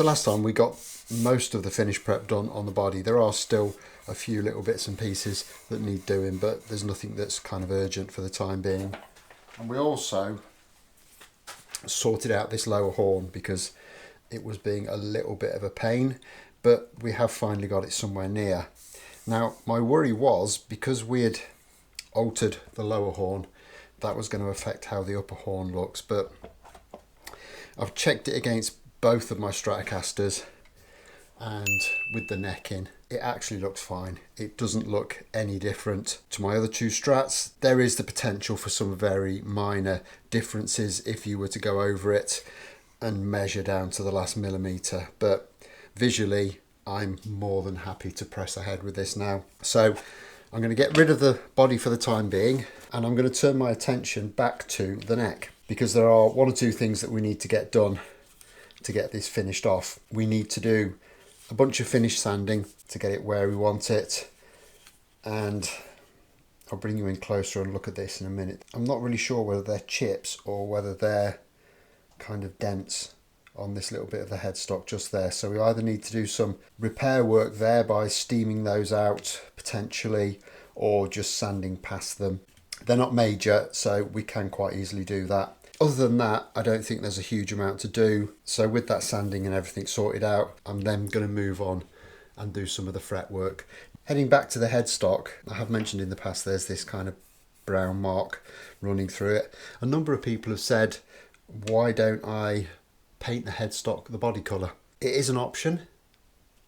So last time we got most of the finish prep done on the body. There are still a few little bits and pieces that need doing, but there's nothing that's kind of urgent for the time being. And we also sorted out this lower horn because it was being a little bit of a pain, but we have finally got it somewhere near. Now my worry was, because we had altered the lower horn, that was going to affect how the upper horn looks, but I've checked it against both of my Stratocasters, and with the neck in, it actually looks fine. It doesn't look any different to my other two Strats. There is the potential for some very minor differences if you were to go over it and measure down to the last millimetre, but visually I'm more than happy to press ahead with this now. So I'm going to get rid of the body for the time being, and I'm going to turn my attention back to the neck, because there are one or two things that we need to get done to get this finished off. We need to do a bunch of finish sanding to get it where we want it, and I'll bring you in closer and look at this in a minute. I'm not really sure whether they're chips or whether they're kind of dents on this little bit of the headstock just there, so we either need to do some repair work there by steaming those out potentially, or just sanding past them. They're not major, so we can quite easily do that. Other than that, I don't think there's a huge amount to do. So with that sanding and everything sorted out, I'm then going to move on and do some of the fret work. Heading back to the headstock, I have mentioned in the past there's this kind of brown mark running through it. A number of people have said, why don't I paint the headstock the body colour? It is an option.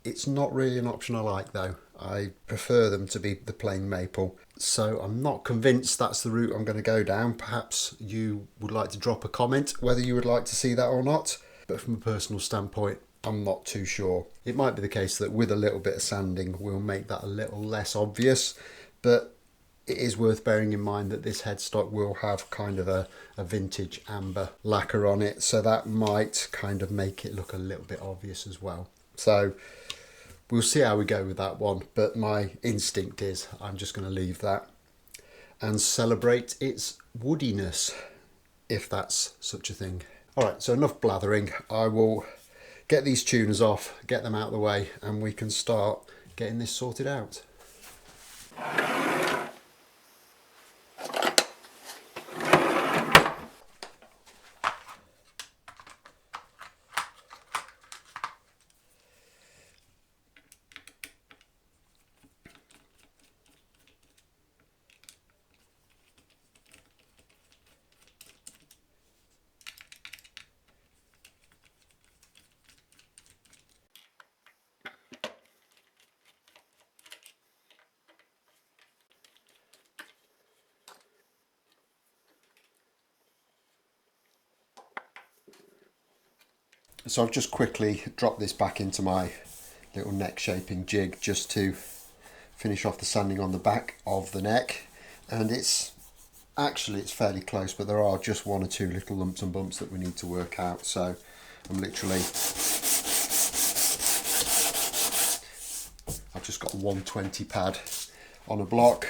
It's not really an option I like though. I prefer them to be the plain maple. So I'm not convinced that's the route I'm going to go down. Perhaps you would like to drop a comment whether you would like to see that or not. But from a personal standpoint, I'm not too sure. It might be the case that with a little bit of sanding, we'll make that a little less obvious. But it is worth bearing in mind that this headstock will have kind of a vintage amber lacquer on it. So that might kind of make it look a little bit obvious as well. So we'll see how we go with that one, but my instinct is I'm just going to leave that and celebrate its woodiness, if that's such a thing. Alright, so enough blathering. I will get these tuners off, get them out of the way, and we can start getting this sorted out. So I've just quickly dropped this back into my little neck shaping jig just to finish off the sanding on the back of the neck, and it's fairly close, but there are just one or two little lumps and bumps that we need to work out. So I'm literally, I've just got a 120 pad on a block,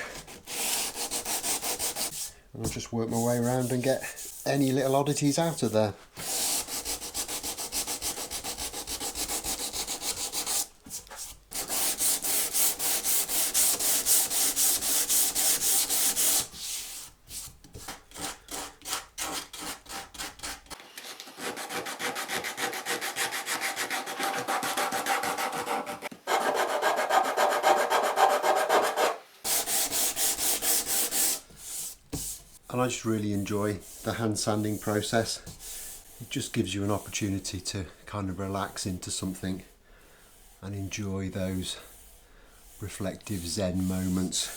and I'll just work my way around and get any little oddities out of there. And I just really enjoy the hand sanding process. It just gives you an opportunity to kind of relax into something and enjoy those reflective Zen moments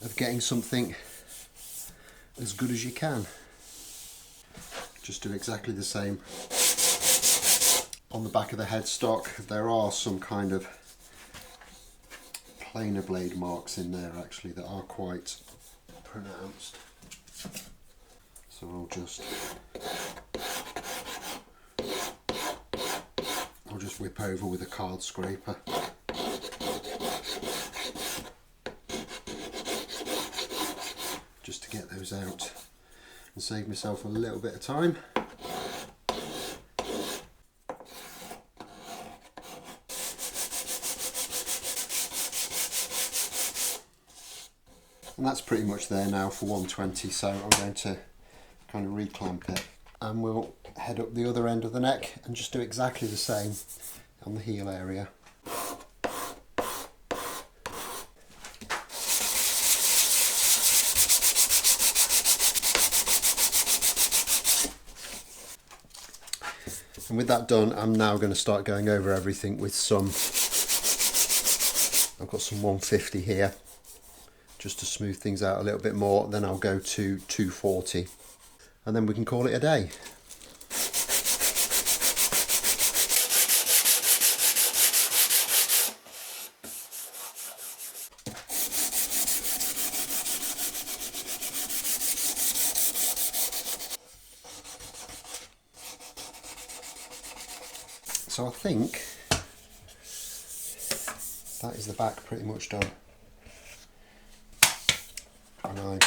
of getting something as good as you can. Just do exactly the same on the back of the headstock. There are some kind of planer blade marks in there actually that are quite pronounced, so I'll just whip over with a card scraper. Just to get those out and save myself a little bit of time. And that's pretty much there now for 120, so I'm going to kind of reclamp it. And we'll head up the other end of the neck and just do exactly the same on the heel area. And with that done, I'm now going to start going over everything with some, I've got some 150 here, just to smooth things out a little bit more. Then I'll go to 240, and then we can call it a day. So I think that is the back pretty much done, and I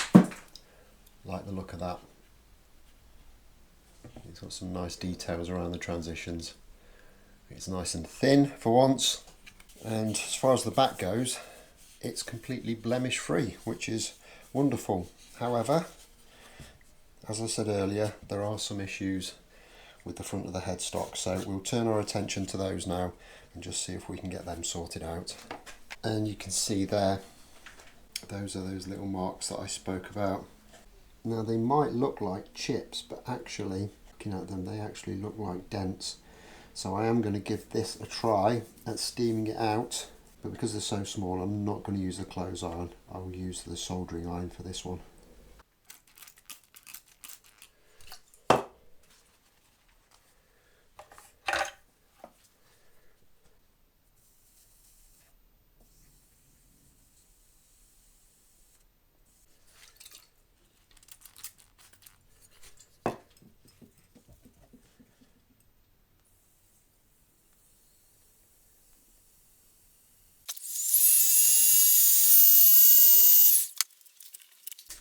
like the look of that. It's got some nice details around the transitions. It's nice and thin for once, and as far as the back goes, it's completely blemish free, which is wonderful. However, as I said earlier, there are some issues with the front of the headstock, so we'll turn our attention to those now and just see if we can get them sorted out. And you can see there, those are those little marks that I spoke about. Now they might look like chips, but actually, looking at them, they actually look like dents. So I am going to give this a try at steaming it out, but because they're so small, I'm not going to use the clothes iron. I'll use the soldering iron for this one.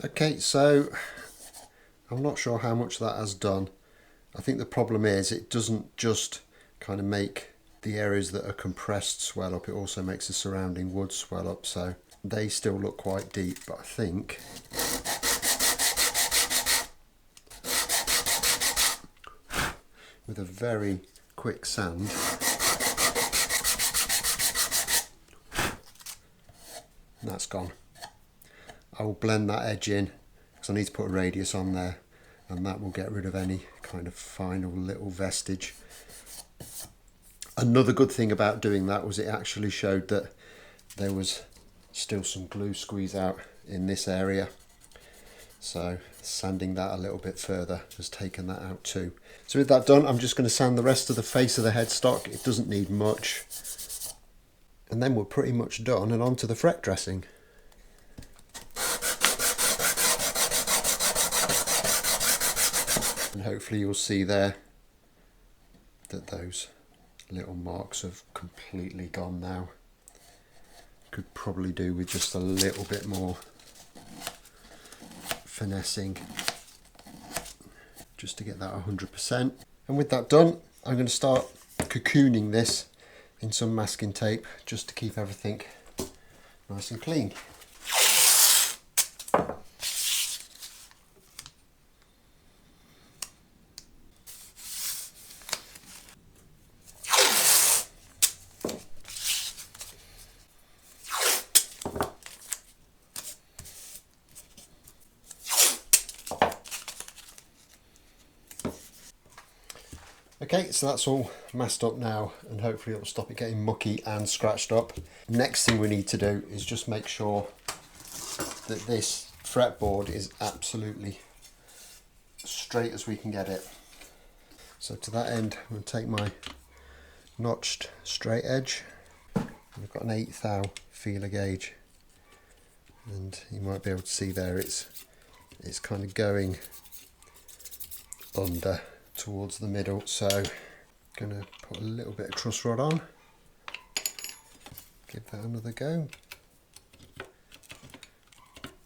Okay, so I'm not sure how much that has done. I think the problem is it doesn't just kind of make the areas that are compressed swell up, it also makes the surrounding wood swell up, so they still look quite deep, but I think with a very quick sand, that's gone. I will blend that edge in because I need to put a radius on there, and that will get rid of any kind of final little vestige. Another good thing about doing that was it actually showed that there was still some glue squeeze out in this area, so sanding that a little bit further has taken that out too. So with that done, I'm just going to sand the rest of the face of the headstock. It doesn't need much, and then we're pretty much done and on to the fret dressing. And hopefully you'll see there that those little marks have completely gone now. Could probably do with just a little bit more finessing just to get that 100%. And with that done, I'm going to start cocooning this in some masking tape just to keep everything nice and clean. Okay, so that's all masked up now, and hopefully it'll stop it getting mucky and scratched up. Next thing we need to do is just make sure that this fretboard is absolutely straight as we can get it. So to that end, I'm going to take my notched straight edge. I've got an 1/8 thou feeler gauge, and you might be able to see there it's kind of going under towards the middle, so I'm going to put a little bit of truss rod on, give that another go.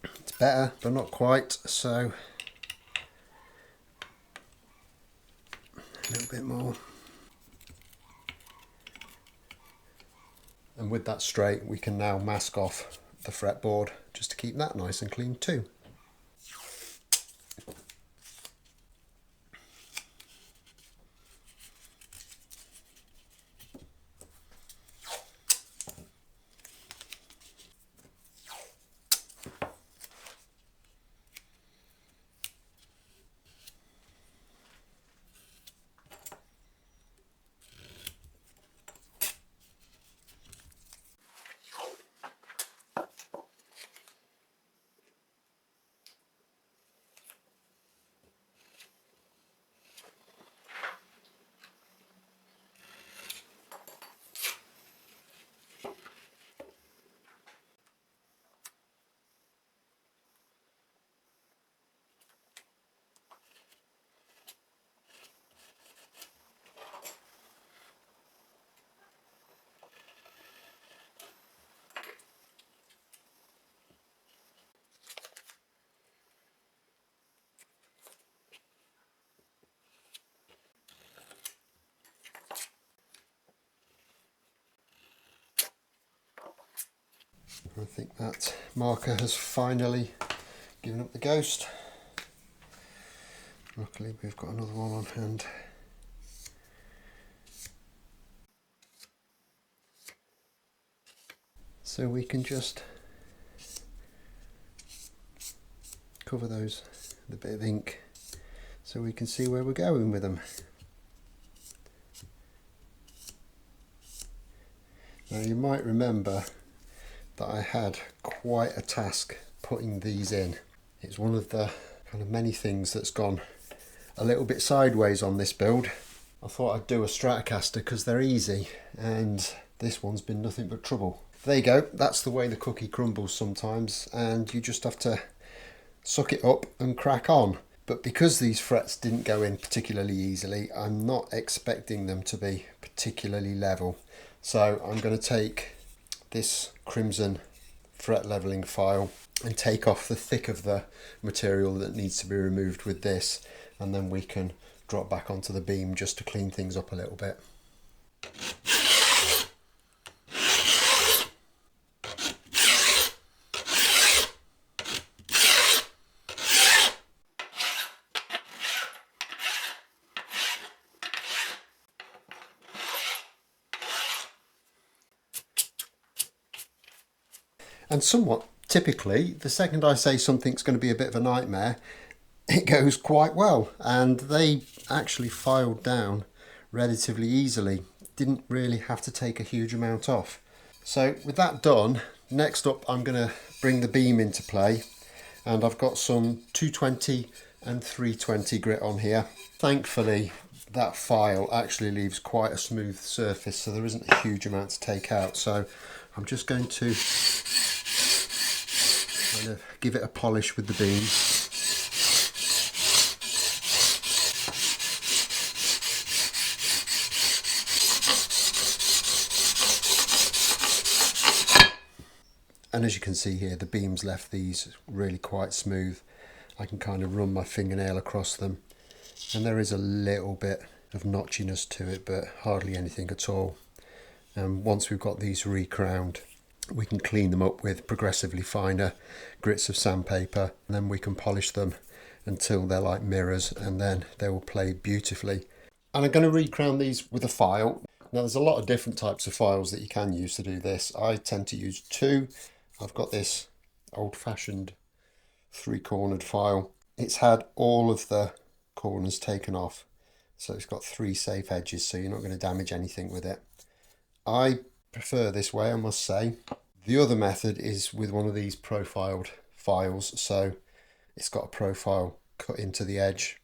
It's better but not quite, so a little bit more. And with that straight, we can now mask off the fretboard just to keep that nice and clean too. I think that marker has finally given up the ghost. Luckily we've got another one on hand. So we can just cover those with a bit of ink so we can see where we're going with them. Now you might remember that I had quite a task putting these in. It's one of the kind of many things that's gone a little bit sideways on this build. I thought I'd do a Stratocaster because they're easy, and this one's been nothing but trouble. There you go, that's the way the cookie crumbles sometimes, and you just have to suck it up and crack on. But because these frets didn't go in particularly easily, I'm not expecting them to be particularly level. So I'm going to take this crimson fret leveling file and take off the thick of the material that needs to be removed with this, and then we can drop back onto the beam just to clean things up a little bit. And somewhat typically, the second I say something's going to be a bit of a nightmare, it goes quite well. And they actually filed down relatively easily. Didn't really have to take a huge amount off. So with that done, next up I'm going to bring the beam into play. And I've got some 220 and 320 grit on here. Thankfully, that file actually leaves quite a smooth surface, so there isn't a huge amount to take out. So I'm just going to kind of give it a polish with the beam. And as you can see here, the beams left these really quite smooth. I can kind of run my fingernail across them, and there is a little bit of notchiness to it, but hardly anything at all. And once we've got these recrowned, we can clean them up with progressively finer grits of sandpaper, and then we can polish them until they're like mirrors, and then they will play beautifully. And I'm going to recrown these with a file. Now there's a lot of different types of files that you can use to do this. I tend to use two. I've got this old-fashioned three-cornered file. It's had all of the corners taken off, so it's got three safe edges, so you're not going to damage anything with it. I prefer this way, I must say. The other method is with one of these profiled files, so it's got a profile cut into the edge,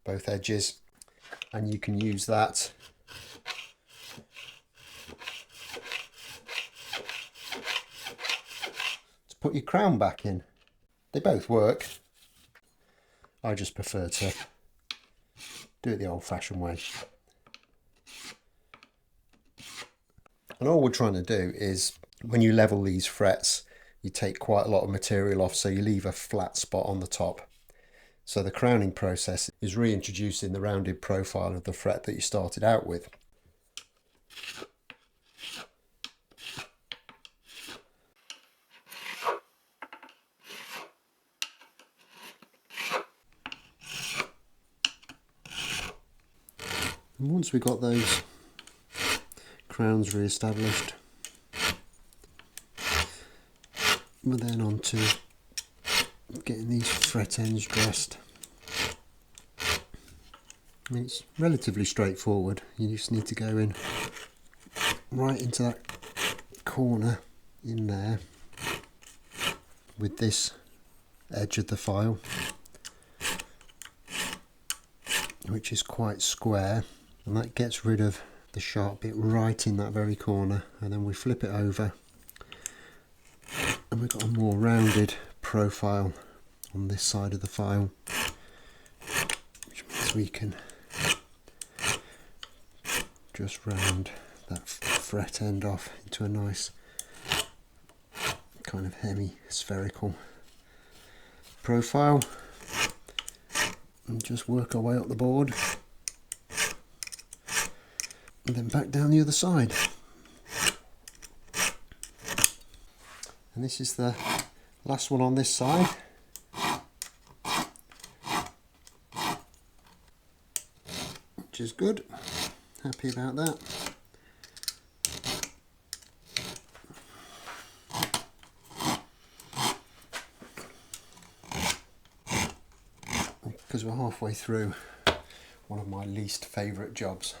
both edges, and you can use that to put your crown back in. They both work. I just prefer to do it the old-fashioned way. And all we're trying to do is, when you level these frets, you take quite a lot of material off, so you leave a flat spot on the top. So the crowning process is reintroducing the rounded profile of the fret that you started out with. And once we got those crowns re-established, we're then on to getting these fret ends dressed. I mean, it's relatively straightforward. You just need to go in right into that corner in there with this edge of the file, which is quite square, and that gets rid of the sharp bit right in that very corner. And then we flip it over and we've got a more rounded profile on this side of the file, which means we can just round that fret end off into a nice kind of hemispherical profile, and just work our way up the board and then back down the other side. And this is the last one on this side. Which is good. Happy about that. Because we're halfway through one of my least favourite jobs.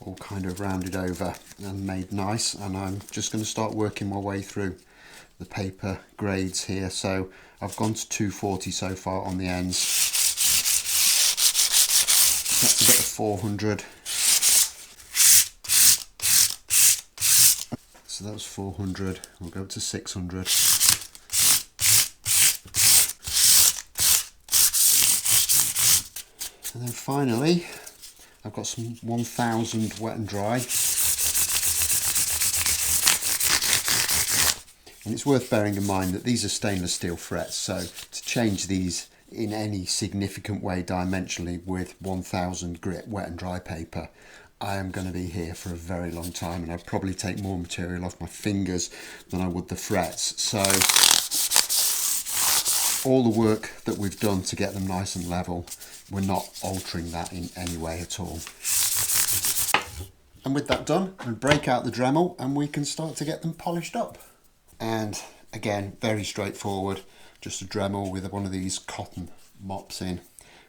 All kind of rounded over and made nice, and I'm just going to start working my way through the paper grades here. So I've gone to 240 so far on the ends. That's a bit of 400. So that was 400. We'll go to 600. And then finally, I've got some 1000 wet and dry. And it's worth bearing in mind that these are stainless steel frets, so to change these in any significant way dimensionally with 1000 grit wet and dry paper, I am going to be here for a very long time, and I'd probably take more material off my fingers than I would the frets. So all the work that we've done to get them nice and level, we're not altering that in any way at all. And with that done, we'll break out the Dremel and we can start to get them polished up. And again, very straightforward, just a Dremel with one of these cotton mops in.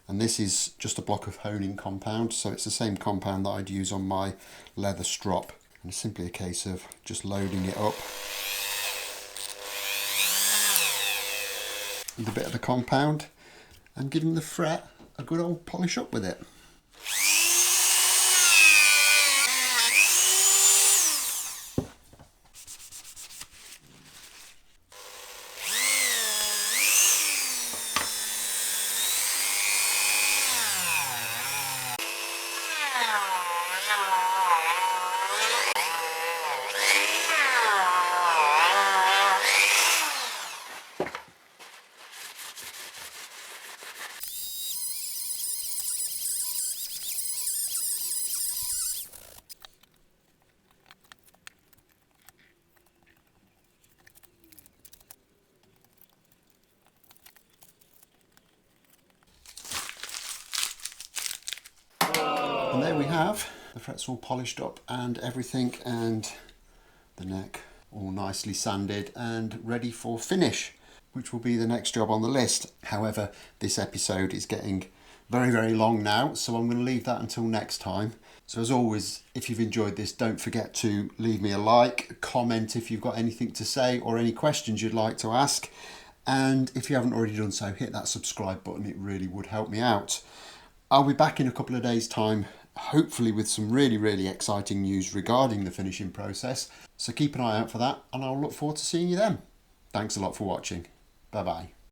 And this is just a block of honing compound, so it's the same compound that I'd use on my leather strop. And it's simply a case of just loading it up with a bit of the compound and giving the fret a good old polish up with it. And there we have the frets all polished up and everything, and the neck all nicely sanded and ready for finish, which will be the next job on the list. However, this episode is getting very, very long now, so I'm going to leave that until next time. So as always, if you've enjoyed this, don't forget to leave me a like, comment if you've got anything to say or any questions you'd like to ask. And if you haven't already done so, hit that subscribe button, it really would help me out. I'll be back in a couple of days' time, hopefully with some really, really exciting news regarding the finishing process. So keep an eye out for that, and I'll look forward to seeing you then. Thanks a lot for watching. Bye bye.